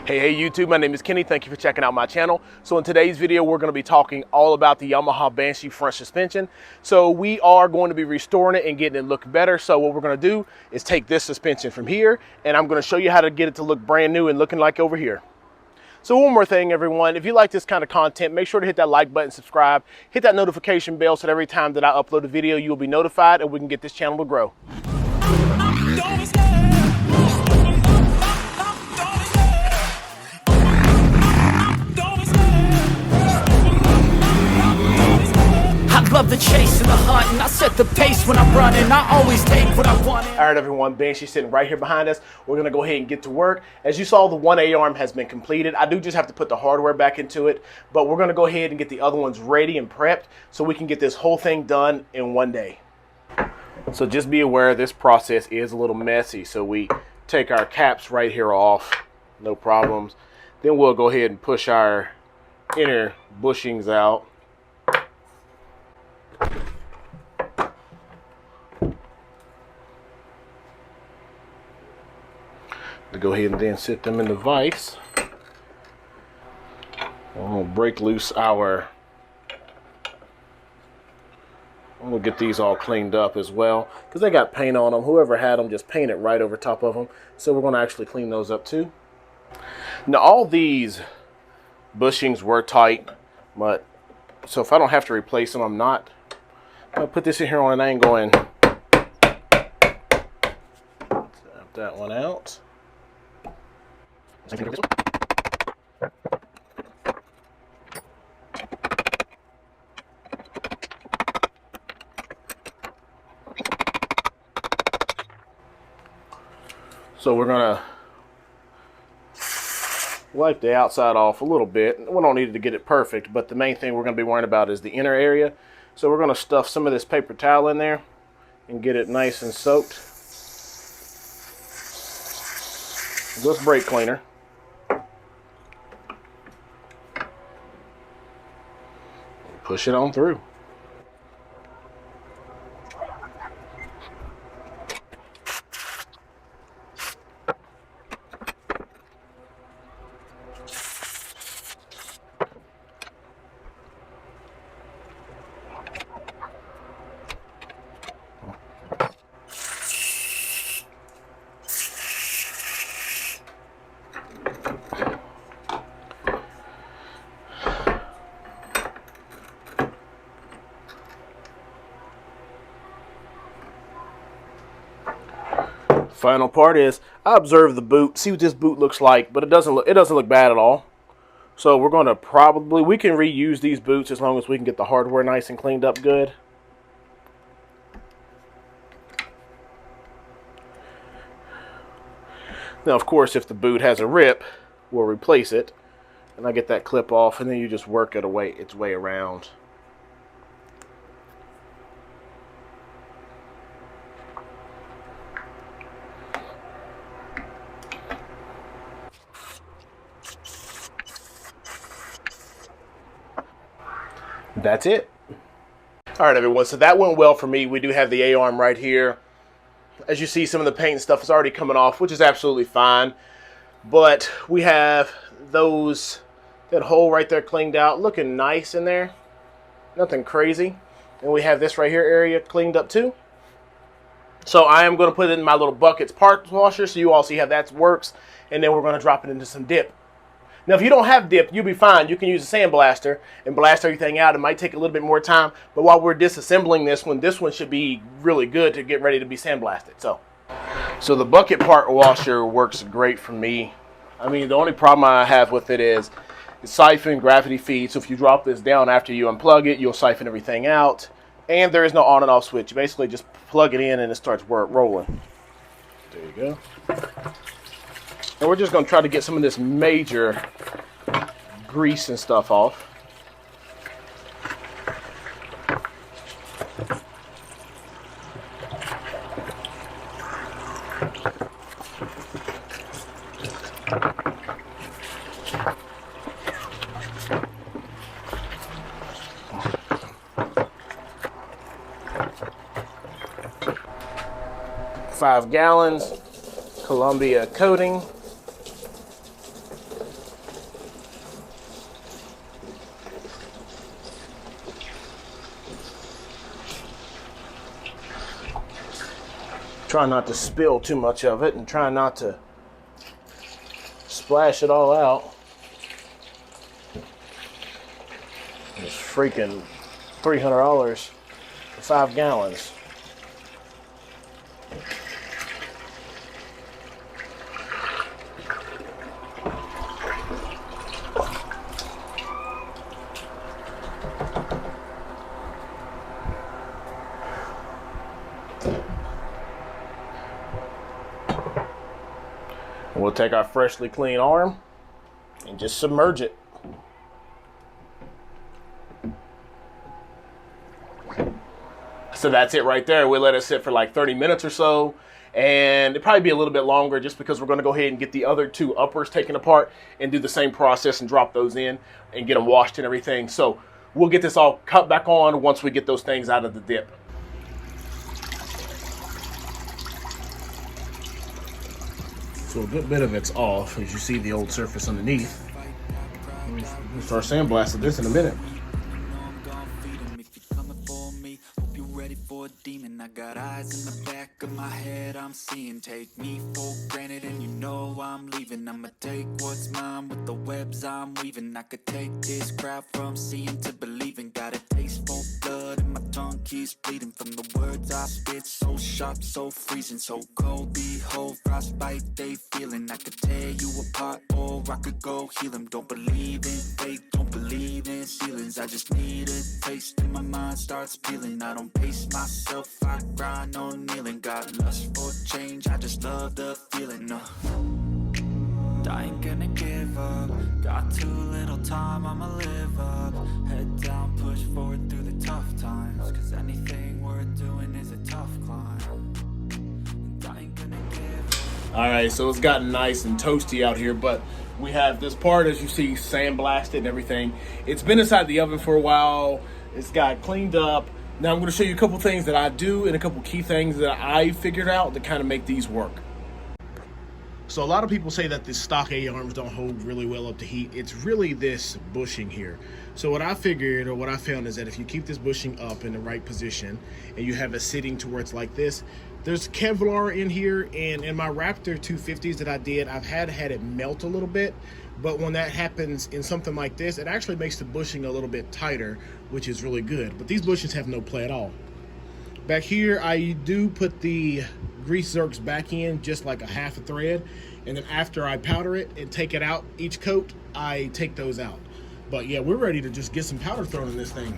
Hey YouTube, my name is Kenny. Thank you for checking out my channel. So in today's video, we're going to be talking all about the Yamaha Banshee front suspension. So we are going to be restoring it and getting it look better. So what we're going to do is take this suspension from here, and I'm going to show you how to get it to look brand new and looking like over here. So one more thing, everyone, if you like this kind of content, make sure to hit that like button, subscribe, hit that notification bell so that every time that I upload a video, you'll be notified and we can get this channel to grow. Love the chase and the hunt, and I set the pace when I'm running. I always take what I want. All right, everyone, Banshee sitting right here behind us. We're gonna go ahead and get to work. As you saw, the one A-arm has been completed. I do just have to put the hardware back into it, but we're gonna go ahead and get the other ones ready and prepped so we can get this whole thing done in one day. So just be aware this process is a little messy. So we take our caps right here off, no problems. Then we'll go ahead and push our inner bushings out. To go ahead and then sit them in the vise. I'm gonna break loose I'm gonna get these all cleaned up as well because they got paint on them. Whoever had them just painted right over top of them. So we're gonna actually clean those up too. Now all these bushings were tight, but so if I don't have to replace them, I'm not. I'll put this in here on an angle and tap that one out. So we're gonna wipe the outside off a little bit. We don't need to get it perfect, but the main thing we're gonna be worrying about is the inner area. So we're gonna stuff some of this paper towel in there and get it nice and soaked. Just brake cleaner. Push it on through. Final part is I observe the boot, see what this boot looks like, but it doesn't look bad at all. So we're going to we can reuse these boots as long as we can get the hardware nice and cleaned up good. Now of course if the boot has a rip, we'll replace it. And I get that clip off and then you just work it its way around. That's it. All right, everyone, so that went well for me. We do have the A-arm right here. As you see, some of the paint and stuff is already coming off, which is absolutely fine. But we have that hole right there cleaned out, looking nice in there. Nothing crazy. And we have this right here area cleaned up too. So I am going to put it in my little buckets parts washer so you all see how that works. And then we're going to drop it into some dip. Now, if you don't have dip, you'll be fine. You can use a sandblaster and blast everything out. It might take a little bit more time, but while we're disassembling this one should be really good to get ready to be sandblasted. So the bucket part washer works great for me. I mean, the only problem I have with it is the siphon gravity feed. So if you drop this down after you unplug it, you'll siphon everything out. And there is no on and off switch. You basically just plug it in and it starts rolling. There you go. And we're just going to try to get some of this major grease and stuff off. $5 gallons, Columbia coating. Try not to spill too much of it and try not to splash it all out. It's freaking $300 for 5 gallons. We'll take our freshly clean arm and just submerge it. So that's it right there. We'll let it sit for like 30 minutes or so, and it'll probably be a little bit longer just because we're going to go ahead and get the other 2 uppers taken apart and do the same process and drop those in and get them washed and everything. So we'll get this all cut back on once we get those things out of the dip. So a good bit of it's off, as you see the old surface underneath. We'll start sandblasting this in a minute. Demon, I got eyes in the back of my head, I'm seeing. Take me for granted and you know I'm leaving. I'ma take what's mine with the webs I'm weaving. I could take this crowd from seeing to believing. Got a taste for blood and my tongue keeps bleeding from the words I spit. So sharp, so freezing, so cold. Behold, frostbite they feeling. I could tear you apart or I could go heal them. Don't believe in fate, don't believe in ceilings. I just need a taste and my mind starts peeling. I don't pace myself, I grind on kneeling. Got lust for change, I just love the feeling. I ain't gonna give up. Got too little time, I'ma live up. Head down, push forward through the tough times. Cause anything worth doing is a tough climb. And I ain't gonna give up. Alright, so it's gotten nice and toasty out here, but we have this part, as you see, sandblasted and everything. It's been inside the oven for a while. It's got cleaned up. Now I'm going to show you a couple things that I do and a couple key things that I figured out to kind of make these work. So a lot of people say that the stock A-arms don't hold really well up to heat. It's really this bushing here. So what I figured, or what I found, is that if you keep this bushing up in the right position and you have it sitting to where it's like this, there's Kevlar in here, and in my Raptor 250s that I did, I've had it melt a little bit. But when that happens in something like this, it actually makes the bushing a little bit tighter, which is really good. But these bushings have no play at all. Back here, I do put the grease zerks back in, just like a half a thread. And then after I powder it and take it out each coat, I take those out. But yeah, we're ready to just get some powder thrown in this thing.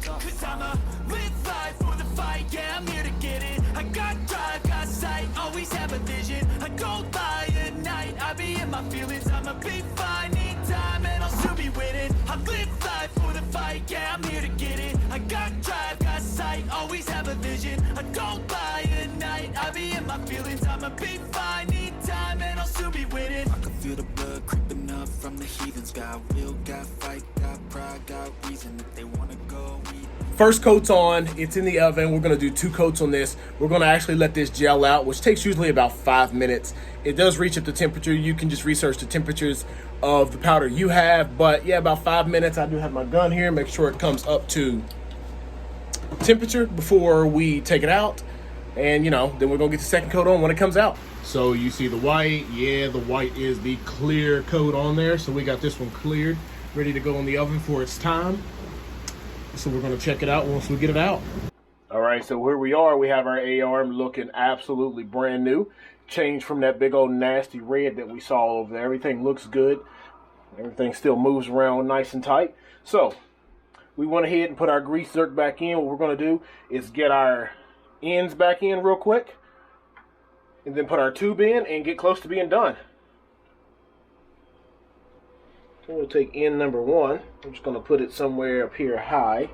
Cause I'ma live life for the fight, yeah, I'm here to get it. I got drive, got sight, always have a vision. I don't lie at night, I be in my feelings. I'ma be fine, need time, and I'll soon be winning. I live life for the fight, yeah, I'm here to get it. I got drive, got sight, always have a vision. I don't lie at night, I be in my feelings. I'ma be fine, need time, and I'll soon be winning. I can feel the blood creeping up from the heathens. Got will, got fight, got pride, got reason. If they wanna go, First coat's on, it's in the oven. We're gonna do 2 coats on this. We're gonna actually let this gel out, which takes usually about 5 minutes. It does reach up to temperature. You can just research the temperatures of the powder you have, but yeah, about 5 minutes. I do have my gun here, make sure it comes up to temperature before we take it out. And you know, then we're gonna get the second coat on when it comes out. So you see the white, yeah, the white is the clear coat on there. So we got this one cleared, ready to go in the oven for its time. So we're going to check it out once we get it out. All right, so here we are. We have our A-arm looking absolutely brand new. Changed from that big old nasty red that we saw over there. Everything looks good. Everything still moves around nice and tight. So we went ahead and put our grease zerk back in. What we're going to do is get our ends back in real quick, and then put our tube in and get close to being done. We'll take end number 1. I'm just going to put it somewhere up here high.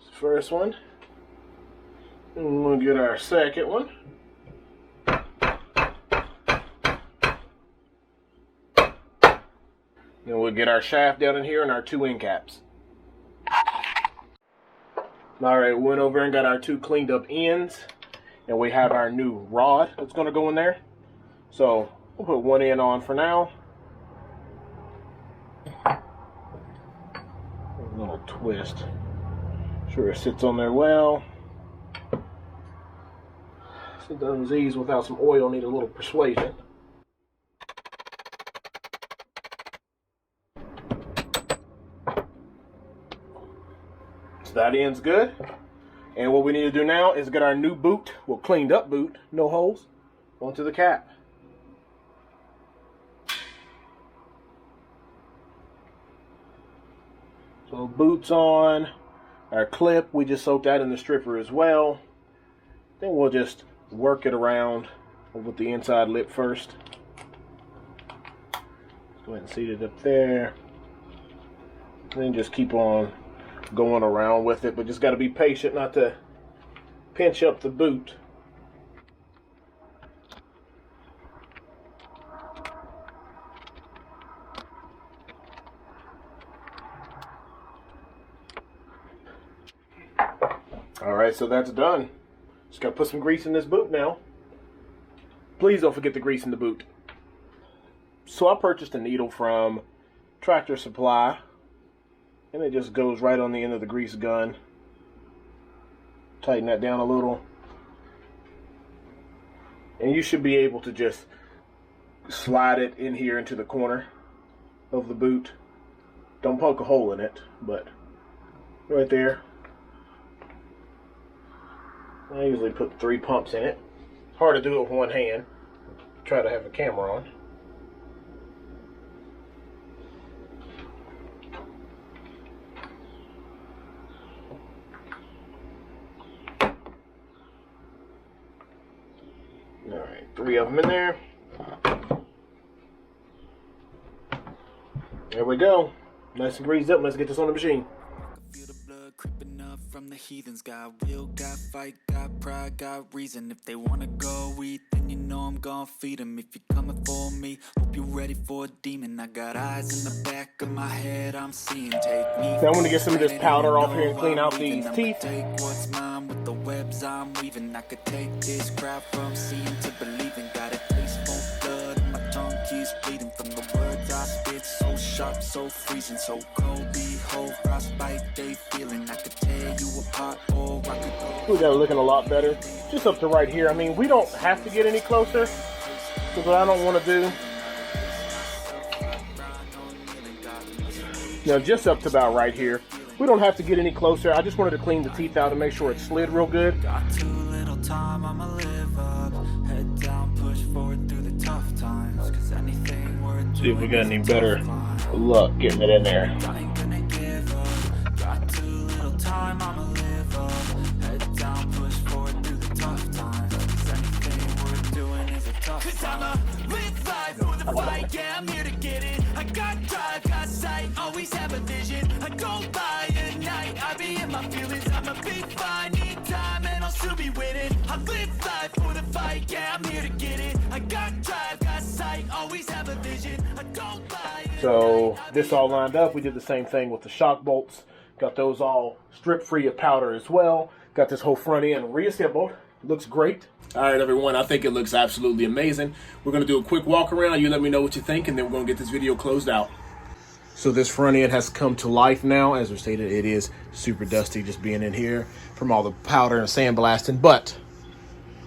It's the first one. And we'll get our second one. Then we'll get our shaft down in here and our 2 end caps. Alright, we went over and got our 2 cleaned up ends. And we have our new rod that's going to go in there. So we'll put 1 end on for now. A little twist. Sure it sits on there well. Sometimes these without some oil need a little persuasion. So that end's good. And what we need to do now is get our new boot, well, cleaned up boot, no holes, onto the cap. So boots on, our clip, we just soaked that in the stripper as well. Then we'll just work it around with the inside lip first. Let's go ahead and seat it up there. And then just keep on going around with it, but just got to be patient not to pinch up the boot. Alright, so that's done. Just got to put some grease in this boot now. Please don't forget to grease in the boot. So I purchased a needle from Tractor Supply, and it just goes right on the end of the grease gun. Tighten that down a little. And you should be able to just slide it in here into the corner of the boot. Don't poke a hole in it, but right there. I usually put 3 pumps in it. It's hard to do it with one hand. Try to have a camera on. Alright, 3 of them in there. There we go. Nice and greased up. Let's get this on the machine. Feel the blood creeping up from the heathens. Got will, got fight, got pride, got reason. If they wanna go eat, then you know I'm gonna feed them. If you're coming for me, hope you're ready for a demon. I got eyes in the back of my head, I'm seeing. Take me. Now I'm gonna get some of this powder off here and clean out these teeth. Take what's mine with the webs I'm weaving. I could take this crowd from seeing to believing. Got a taste for blood, and my tongue keeps bleeding from the words I spit. So sharp, so freezing, so cold. Behold, frostbite they feeling. I could tear you apart, or I could go. We got it looking a lot better. Just up to right here. I mean, we don't have to get any closer, because what I don't want to do. Now, just up to about right here. We don't have to get any closer. I just wanted to clean the teeth out and make sure it slid real good. Got too little time, I'ma live up. Head down, push forward through the tough times. Cause anything worth See if we got any better luck getting it in there. I ain't gonna give up. Got too little time, I'ma live up. Head down, push forward through the tough times. Cause anything worth doing is a tough. Cause I'ma live life for the fight, yeah, I'm here to get it. I got drive, got sight, always have a vision. I go by at night, I be in my feelings. I'ma be fine, need time, and I'll still be winning. I live life for the fight, yeah, I'm here to get it. I got drive, got sight, always have a vision. I go by. So this all lined up. We did the same thing with the shock bolts. Got those all strip free of powder as well. Got this whole front end reassembled. Looks great. All right, everyone. I think it looks absolutely amazing. We're going to do a quick walk around. You let me know what you think, and then we're going to get this video closed out. So this front end has come to life now. As we stated, it is super dusty just being in here from all the powder and sandblasting. But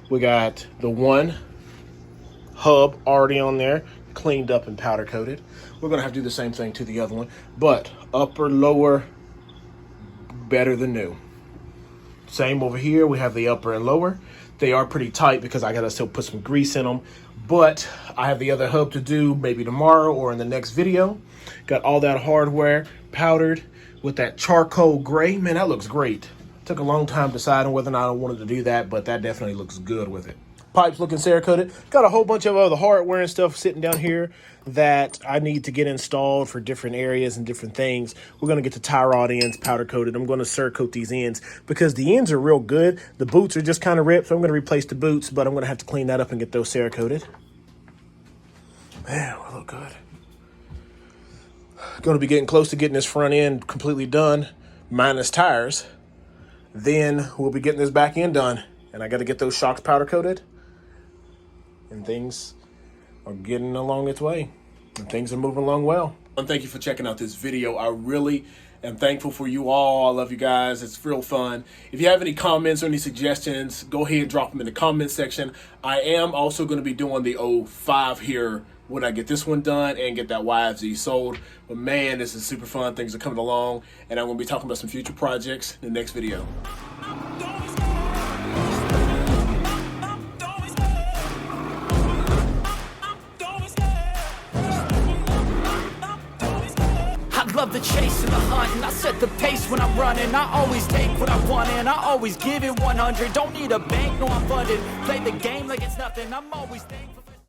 we got the one hub already on there, cleaned up and powder coated. We're going to have to do the same thing to the other one. But upper, lower, better than new. Same over here. We have the upper and lower. They are pretty tight because I got to still put some grease in them. But I have the other hub to do maybe tomorrow or in the next video. Got all that hardware powdered with that charcoal gray. Man, that looks great. Took a long time deciding whether or not I wanted to do that, but that definitely looks good with it. Pipes looking Cerakoted. Got a whole bunch of other hardware and stuff sitting down here that I need to get installed for different areas and different things. We're going to get the tie rod ends powder coated. I'm going to Cerakote these ends because the ends are real good. The boots are just kind of ripped, so I'm going to replace the boots, but I'm going to have to clean that up and get those Cerakoted. Man, we look good. Going to be getting close to getting this front end completely done, minus tires. Then we'll be getting this back end done, and I got to get those shocks powder coated. And things are getting along its way. And things are moving along well. And thank you for checking out this video. I really I'm thankful for you all. I love you guys. It's real fun. If you have any comments or any suggestions, go ahead and drop them in the comment section. I am also going to be doing the 05 here when I get this one done and get that YFZ sold. But man, this is super fun. Things are coming along, and I'm going to be talking about some future projects in the next video. Love the chase and the hunt, and I set the pace when I'm running. I always take what I want and I always give it 100. Don't need a bank, no I'm funded. Play the game like it's nothing. I'm always thankful.